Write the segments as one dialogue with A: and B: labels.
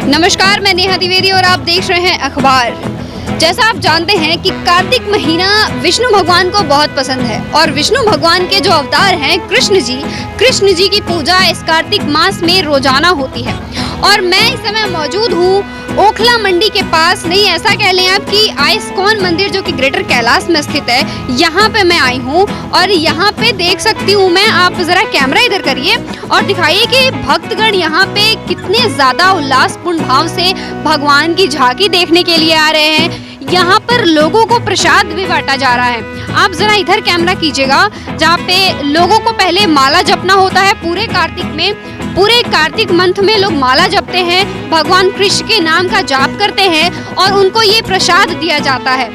A: नमस्कार, मैं नेहा द्विवेदी और आप देख रहे हैं अखबार। जैसा आप जानते हैं कि कार्तिक महीना विष्णु भगवान को बहुत पसंद है और विष्णु भगवान के जो अवतार हैं कृष्ण जी की पूजा इस कार्तिक मास में रोजाना होती है। और मैं इस समय मौजूद हूँ ओखला मंडी के पास, नहीं ऐसा कह लें आप कि आइस्कॉन मंदिर जो कि ग्रेटर कैलाश में स्थित है, यहाँ पे मैं आई हूँ। और यहाँ पे देख सकती हूँ मैं, आप जरा कैमरा इधर करिए और दिखाइए कि भक्तगण यहाँ पे कितने ज़्यादा उल्लासपूर्ण भाव से भगवान की झांकी देखने के लिए आ रहे हैं। यहाँ पर लोगों को प्रसाद भी बांटा जा रहा है। आप जरा इधर कैमरा कीजिएगा, जहाँ पे लोगों को पहले माला जपना होता है। पूरे कार्तिक मंथ में लोग माला जपते हैं, भगवान कृष्ण के नाम का जाप करते हैं और उनको ये प्रसाद दिया जाता है।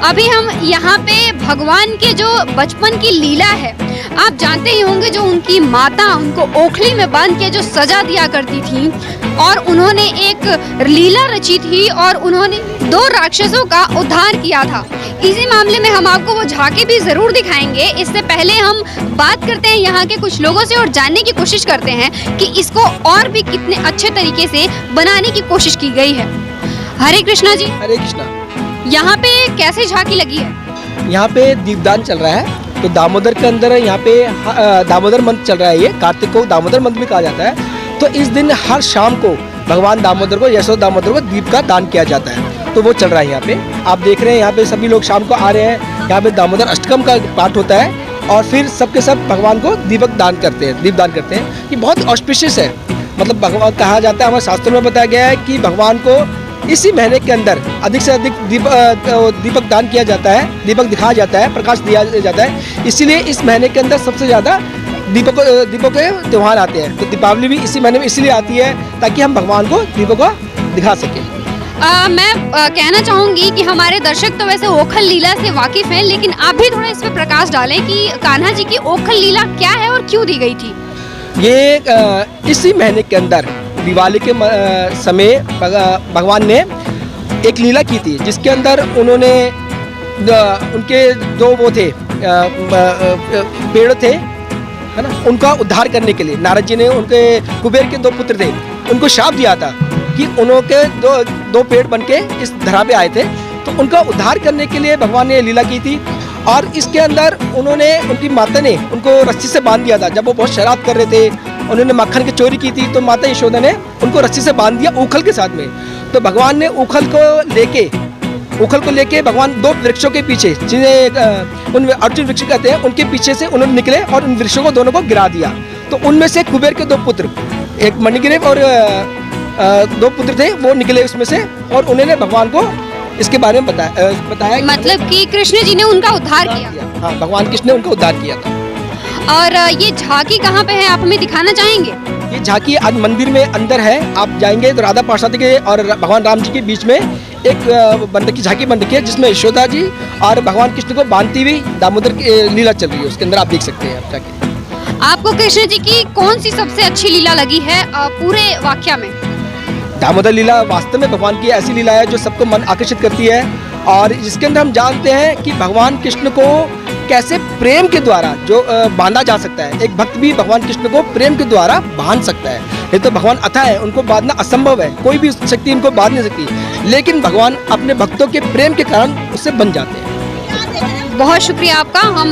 A: अभी हम यहाँ पे भगवान के जो बचपन की लीला है, आप जानते ही होंगे, जो उनकी माता उनको ओखली में बांध के जो सजा दिया करती थी और उन्होंने एक लीला रची थी और उन्होंने 2 राक्षसों का उद्धार किया था। इसी मामले में हम आपको वो झांकी भी जरूर दिखाएंगे। इससे पहले हम बात करते हैं यहाँ के कुछ लोगों से और जानने की कोशिश करते हैं कि इसको और भी कितने अच्छे तरीके से बनाने की कोशिश की गई है। हरे कृष्णा जी।
B: हरे कृष्णा।
A: यहाँ पे कैसे झांकी लगी है?
B: यहाँ पे दीपदान चल रहा है। तो दामोदर के अंदर यहाँ पे दामोदर मंथ चल रहा है। ये कार्तिक को दामोदर मंथ भी कहा जाता है। तो इस दिन हर शाम को भगवान दामोदर को, यशोदा दामोदर को दीप का दान किया जाता है। तो वो चल रहा है यहाँ पे। आप देख रहे हैं यहाँ पे सभी लोग शाम को आ रहे हैं। यहाँ पे दामोदर अष्टकम का पाठ होता है और फिर सबके सब भगवान को दीपक दान करते हैं, दीप दान करते हैं। ये बहुत ऑस्पिशियस है। मतलब भगवान कहा जाता है, हमारे शास्त्रों में बताया गया है कि भगवान को इसी महीने के अंदर अधिक से अधिक दीपक दान किया जाता है, दीपक दिखाया जाता है, प्रकाश दिया जाता है। इसीलिए इस महीने के अंदर सबसे ज़्यादा दीपों के त्यौहार आते हैं। तो दीपावली भी इसी महीने में इसलिए आती है ताकि हम भगवान को दीपों को दिखा सकें।
A: मैं कहना चाहूँगी कि हमारे दर्शक तो वैसे ओखल लीला से वाकिफ़ हैं, लेकिन आप भी थोड़ा इस पर प्रकाश डालें कि कान्हा जी की ओखल लीला क्या है और क्यों दी गई थी।
B: ये इसी महीने के अंदर दिवाली के समय भगवान ने एक लीला की थी, जिसके अंदर उन्होंने उनके 2 वो थे पेड़ थे, है ना, उनका उद्धार करने के लिए नारद जी ने, उनके कुबेर के 2 पुत्र थे, उनको शाप दिया था कि उनके दो पेड़ बनके इस धरा पे आए थे। तो उनका उद्धार करने के लिए भगवान ने लीला की थी। और इसके अंदर उनकी माता ने उनको रस्सी से बांध दिया था। जब वो बहुत शराब कर रहे थे, उन्होंने मक्खन की चोरी की थी, तो माता यशोदा ने उनको रस्सी से बांध दिया ऊखल के साथ में। तो भगवान ने ऊखल को लेके भगवान 2 वृक्षों के पीछे, जिन्हें उन अर्जुन वृक्ष कहते हैं, उनके पीछे से उन्होंने निकले और उन वृक्षों को दोनों को गिरा दिया। तो उनमें से कुबेर के 2 पुत्र, एक मणिग्रीव और 2 पुत्र थे, वो निकले उसमें से और उन्होंने भगवान को इसके बारे में बताया।
A: मतलब कि कृष्ण जी ने उनका उद्धार किया।
B: हाँ, भगवान कृष्ण ने उनका उद्धार किया था।
A: और ये झांकी कहाँ पे है, आप हमें दिखाना चाहेंगे?
B: ये झांकी आज मंदिर में अंदर है। आप जाएंगे तो राधा पार्षद के और भगवान राम जी के बीच में एक झांकी बन रखी है, जिसमें यशोदा जी और भगवान कृष्ण को बांधती हुई दामोदर की लीला चल रही है। उसके अंदर आप देख सकते हैं। आप जाके
A: आपको कृष्ण जी की कौन सी सबसे अच्छी लीला लगी है पूरे वाक्या में?
B: दामोदर लीला वास्तव में भगवान की ऐसी लीला है जो सबको मन आकर्षित करती है और जिसके अंदर हम जानते हैं कि भगवान कृष्ण को कैसे प्रेम के द्वारा जो बांधा जा सकता है। एक भक्त भी भगवान कृष्ण को प्रेम के द्वारा बांध सकता है। ये तो भगवान अथाह है, उनको बांधना असंभव है, कोई भी शक्ति उनको बांध नहीं सकती। लेकिन भगवान अपने भक्तों के प्रेम के कारण उससे बन जाते हैं।
A: बहुत शुक्रिया आपका। हम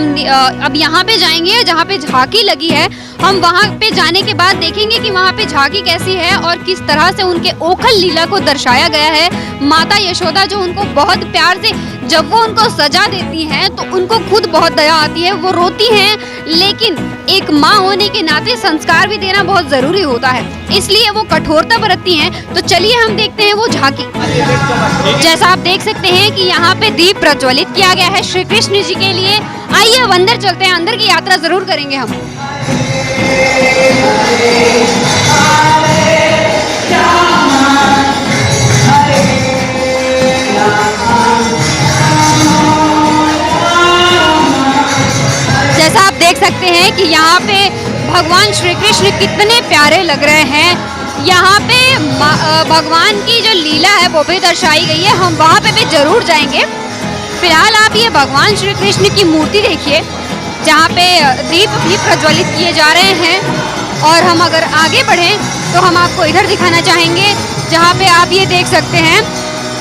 A: अब यहाँ पे जाएंगे जहाँ पे झांकी लगी है। हम वहाँ पे जाने के बाद देखेंगे कि वहाँ पे झांकी कैसी है और किस तरह से उनके ओखल लीला को दर्शाया गया है। माता यशोदा जो उनको बहुत प्यार से, जब वो उनको सजा देती हैं तो उनको खुद बहुत दया आती है, वो रोती हैं, लेकिन एक माँ होने के नाते संस्कार भी देना बहुत ज़रूरी होता है, इसलिए वो कठोरता बरतती हैं। तो चलिए हम देखते हैं वो झांकी। जैसा आप देख सकते हैं कि यहाँ पे दीप प्रज्वलित किया गया है श्री कृष्ण जी के लिए। आइए अब अंदर चलते हैं, अंदर की यात्रा ज़रूर करेंगे हम। जैसा आप देख सकते हैं कि यहाँ पे भगवान श्री कृष्ण कितने प्यारे लग रहे हैं। यहाँ पे भगवान की जो लीला है वो भी दर्शाई गई है। हम वहाँ पे भी जरूर जाएंगे। फिलहाल आप ये भगवान श्री कृष्ण की मूर्ति देखिए, जहाँ पे दीप भी प्रज्वलित किए जा रहे हैं। और हम अगर आगे बढ़ें तो हम आपको इधर दिखाना चाहेंगे, जहाँ पे आप ये देख सकते हैं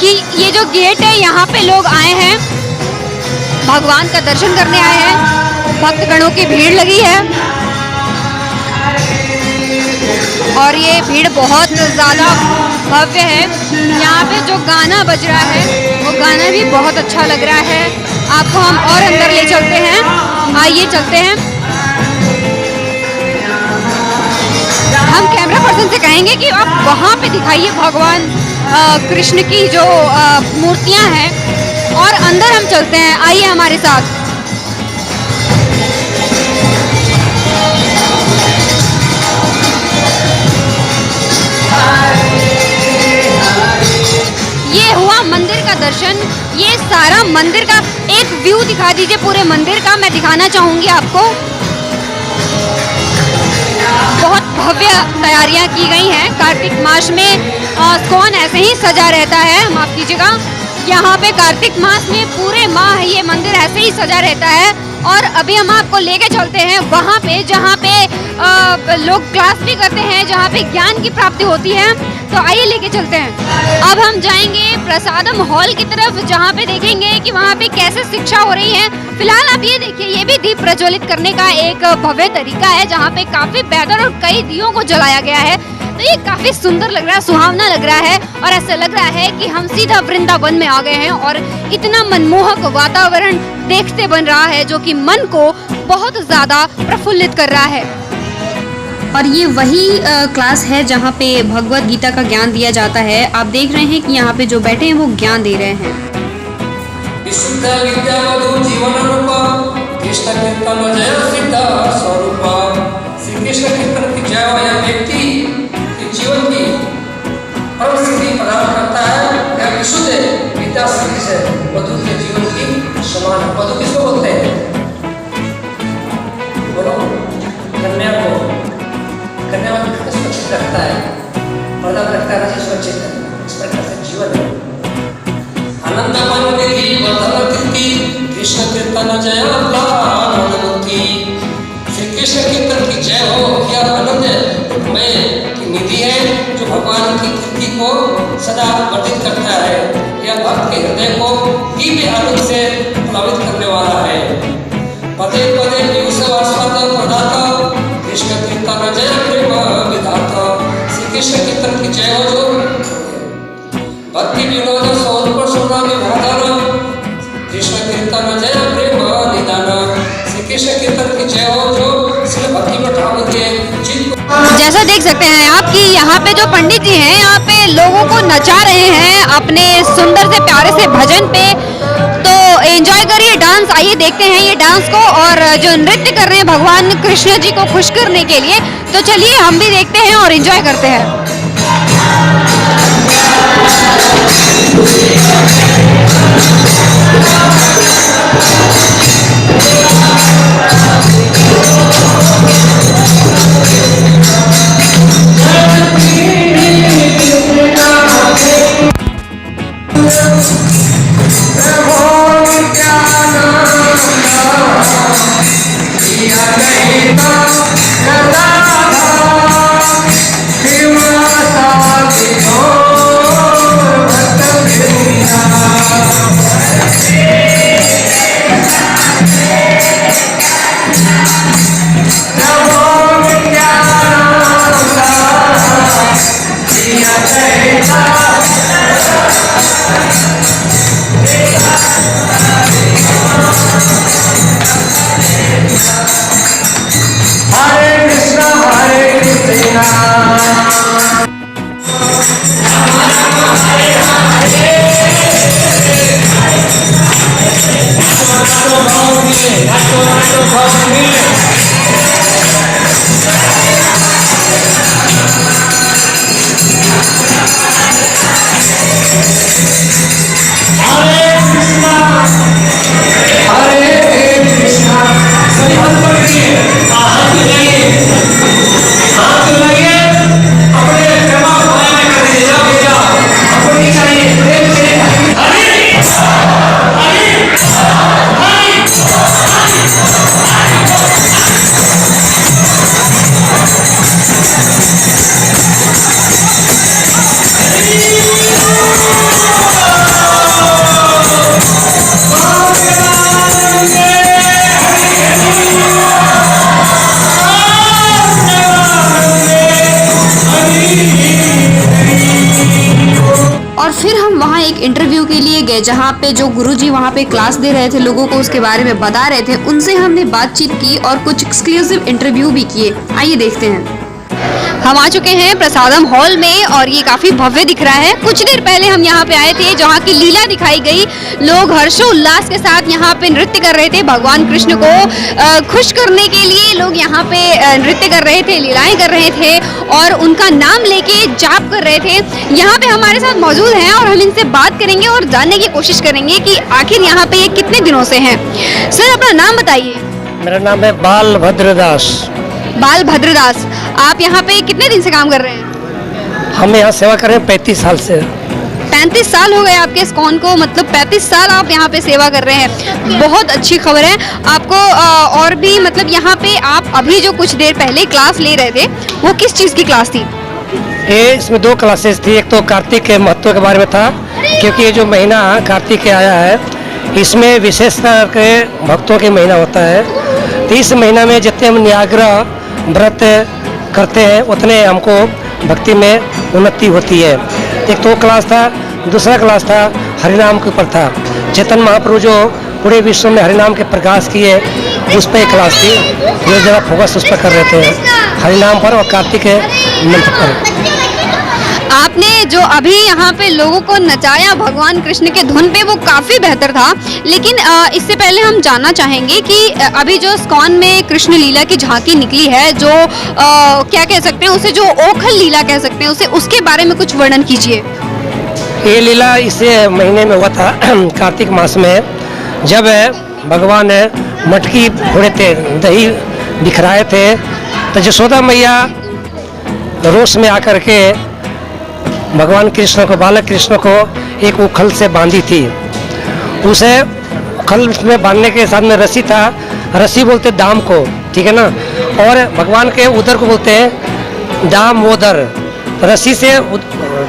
A: कि ये जो गेट है, यहाँ पे लोग आए हैं, भगवान का दर्शन करने आए हैं, भक्तगणों की भीड़ लगी है और ये भीड़ बहुत ज़्यादा भव्य है। यहाँ पे जो गाना बज रहा है वो गाना भी बहुत अच्छा लग रहा है। आपको हम और अंदर ले चलते हैं, आइए चलते हैं। हम कैमरा पर्सन से कहेंगे कि आप वहाँ पे दिखाइए भगवान कृष्ण की जो मूर्तियाँ हैं और अंदर हम चलते हैं, आइए हमारे साथ। ये हुआ मंदिर का दर्शन। ये सारा मंदिर का एक व्यू दिखा दीजिए, पूरे मंदिर का मैं दिखाना चाहूँगी आपको। बहुत भव्य तैयारियां की गई हैं। कार्तिक मास में इस्कॉन ऐसे ही सजा रहता है, माफ कीजिएगा। यहाँ पे कार्तिक मास में पूरे माह ये मंदिर ऐसे ही सजा रहता है। और अभी हम आपको लेके चलते हैं वहाँ पे जहाँ पे लोग क्लास भी करते हैं, जहाँ पे ज्ञान की प्राप्ति होती है। तो आइए लेके चलते हैं। अब हम जाएंगे प्रसादम हॉल की तरफ, जहाँ पे देखेंगे कि वहाँ पे कैसे शिक्षा हो रही है। फिलहाल आप ये देखिए, ये भी दीप प्रज्वलित करने का एक भव्य तरीका है, जहाँ पे काफी बेहतर और कई दियों को जलाया गया है। तो ये काफी सुंदर लग रहा है, सुहावना लग रहा है और ऐसा लग रहा है कि हम सीधा वृंदावन में आ गए हैं और इतना मनमोहक वातावरण देखते बन रहा है जो कि मन को बहुत ज्यादा प्रफुल्लित कर रहा है। और ये वही क्लास है जहाँ पे भगवत गीता का ज्ञान दिया जाता है। आप देख रहे हैं कि यहाँ पे जो बैठे हैं वो ज्ञान दे रहे हैं।
C: विशुद्ध विद्या मधु जीवन रूप कृष्ण कीर्तन जय सिद्ध स्वरूप। श्री कृष्ण कीर्तन की जय हो, यह व्यक्ति के जीवन की परम सिद्धि प्रदान करता है। यह विशुद्ध विद्या से मधु के जीवन की समान। मधु किसको बोलते हैं? बोलो, कन्या को। कन्या को सुरक्षित रखता है, प्रदान करता है, सुरक्षित है। इस प्रकार से जीवन है। आनंद निधि वर्धन कीर्ति कृष्ण कीर्तन जय मुक्ति। श्री कृष्ण कीर्तन की जय हो। यह आनंदमय की निधि है जो भगवान की कीर्ति को सदा वर्धित करता है। यह भक्त के हृदय को दिव्य आनंद से प्लावित करने वाला है। पदे पदे निवसवास्पद प्रदाता कृष्ण कीर्तन जय प्रेम विधाता। श्री कृष्ण कीर्तन की जय हो जो भक्ति विनोद स्वरूप सोना विभाधन कृष्ण कीर्तन जय प्रेम निदान। श्री कृष्ण कीर्तन की जय हो जो श्री भक्ति में ठाकुर के चित्त।
A: जैसा देख सकते हैं आप कि यहाँ पे जो पंडित जी हैं, यहाँ पे लोगों को नचा रहे हैं अपने सुंदर से प्यारे से भजन पे। तो एंजॉय करिए डांस। आइए देखते हैं ये डांस को और जो नृत्य कर रहे हैं भगवान कृष्ण जी को खुश करने के लिए। तो चलिए हम भी देखते हैं और एंजॉय करते हैं। और फिर हम वहाँ एक इंटरव्यू के लिए गए जहाँ पे जो गुरुजी वहाँ पे क्लास दे रहे थे, लोगों को उसके बारे में बता रहे थे। उनसे हमने बातचीत की और कुछ एक्सक्लूसिव इंटरव्यू भी किए। आइए देखते हैं। हम आ चुके हैं प्रसादम हॉल में और ये काफ़ी भव्य दिख रहा है। कुछ देर पहले हम यहाँ पे आए थे जहाँ की लीला दिखाई गई। लोग हर्षोल्लास के साथ यहाँ पे नृत्य कर रहे थे। भगवान कृष्ण को खुश करने के लिए लोग यहाँ पे नृत्य कर रहे थे, लीलाएं कर रहे थे और उनका नाम लेके जाप कर रहे थे। यहाँ पे हमारे साथ मौजूद हैं और हम इनसे बात करेंगे और जानने की कोशिश करेंगे कि आखिर यहाँ पे ये कितने दिनों से हैं। सर, अपना नाम बताइए।
D: मेरा नाम है बाल भद्रदास।
A: बाल भद्रदास, आप यहाँ पे कितने दिन से काम कर रहे हैं?
D: हम यहाँ सेवा कर रहे हैं 35 साल से।
A: 35 साल हो गए आपके इस्कॉन को, मतलब 35 साल आप यहाँ पे सेवा कर रहे हैं। बहुत अच्छी खबर है आपको। और भी मतलब यहाँ पे आप अभी जो कुछ देर पहले क्लास ले रहे थे, वो किस चीज़ की क्लास थी?
D: इसमें 2 क्लासेस थी। एक तो कार्तिक के महत्व के बारे में था, क्योंकि ये जो महीना कार्तिक के आया है, इसमें विशेषकर के भक्तों के महीना होता है। तो इस महीना में जितने हम न्याग्रह व्रत करते हैं उतने हमको भक्ति में उन्नति होती है। एक तो क्लास था, दूसरा क्लास था हरिनाम के ऊपर था। चेतन महाप्रभु जो पूरे विश्व में हरिनाम के प्रकाश किए, उस पर एक क्लास थी जो ज़रा फोकस उस पर कर रहे थे, हरिनाम पर और कार्तिक के मंत्र पर।
A: आपने जो अभी यहाँ पे लोगों को नचाया भगवान कृष्ण के धुन पे, वो काफ़ी बेहतर था। लेकिन इससे पहले हम जानना चाहेंगे कि अभी जो इस्कॉन में कृष्ण लीला की झांकी निकली है, जो क्या कह सकते हैं उसे, जो ओखल लीला कह सकते हैं उसे, उसके बारे में कुछ वर्णन कीजिए।
D: ये लीला इस महीने में हुआ था कार्तिक मास में, जब भगवान मटकी फोड़े थे, दही बिखराए थे, तो यशोदा मैया रोष में आकर के भगवान कृष्ण को, बालक कृष्ण को एक उखल से बांधी थी। उसे उखल में बांधने के साथ में रस्सी था, रस्सी बोलते दाम को, ठीक है ना, और भगवान के उदर को बोलते हैं दामोदर। रस्सी से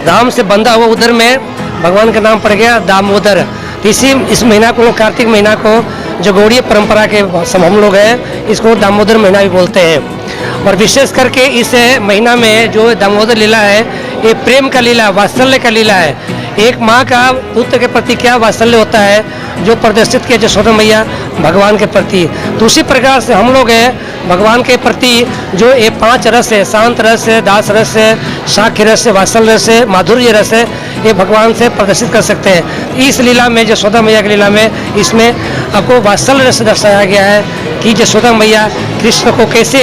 D: दाम से बंधा हुआ उदर में भगवान का नाम पड़ गया दामोदर। तो इस महीना को, कार्तिक महीना को, जो गौड़ीय परंपरा के सब हम लोग हैं, इसको दामोदर महीना भी बोलते हैं। और विशेष करके इस महीना में जो दामोदर लीला है, ये प्रेम का लीला, वात्सल्य का लीला है। एक माँ का पुत्र के प्रति क्या वात्सल्य होता है, जो प्रदर्शित किया यशोदा मैया भगवान के प्रति। तो उसी प्रकार से हम लोग हैं भगवान के प्रति जो ये 5 रस है, शांत रस है, दास रस है, साख्य रस है, वात्सल्य रस है, माधुर्य रस है, ये भगवान से प्रदर्शित कर सकते हैं। इस लीला में, यशोदा मैया की लीला में, इसमें आपको वात्सल्य रस दर्शाया गया है कि यशोदा मैया कृष्ण को कैसे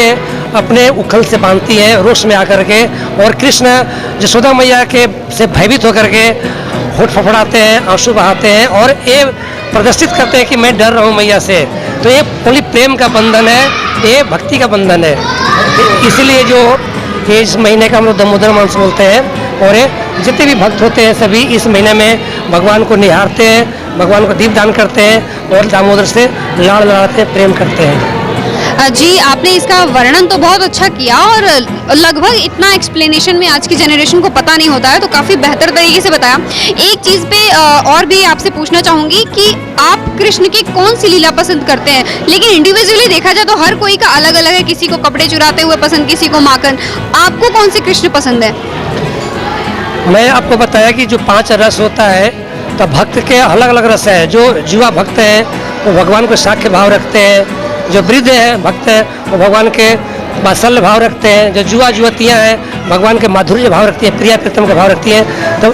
D: अपने उखल से बांधती है रोष में आकर के, और कृष्ण यशोदा मैया के से भयभीत होकर के होठ फफड़ाते हैं, आंसू बहाते हैं और ये प्रदर्शित करते हैं कि मैं डर रहा हूँ मैया से। तो ये पूरी प्रेम का बंधन है, ये भक्ति का बंधन है। इसलिए जो इस महीने का हम लोग दामोदर मास बोलते हैं, और जितने भी भक्त होते हैं सभी इस महीने में भगवान को निहारते हैं, भगवान को दीपदान करते हैं और दामोदर से लाड़ लड़ाते हैं, प्रेम करते हैं।
A: जी, आपने इसका वर्णन तो बहुत अच्छा किया और लगभग इतना एक्सप्लेनेशन में आज की जनरेशन को पता नहीं होता है, तो काफ़ी बेहतर तरीके से बताया। एक चीज़ पे और भी आपसे पूछना चाहूँगी कि आप कृष्ण की कौन सी लीला पसंद करते हैं? लेकिन इंडिविजुअली देखा जाए तो हर कोई का अलग अलग है, किसी को कपड़े चुराते हुए पसंद, किसी को माखन। आपको कौन से कृष्ण पसंद है?
D: मैं आपको बताया कि जो 5 रस होता है, तो भक्त के अलग अलग रस है। जो युवा भक्त हैं वो भगवान को साख्य भाव रखते हैं, जो वृद्ध है भक्त है वो भगवान के वात्सल्य भाव रखते हैं, जो युवा युवतियाँ हैं भगवान के माधुर्य भाव रखती हैं, प्रिया प्रीतम का भाव रखती हैं। तो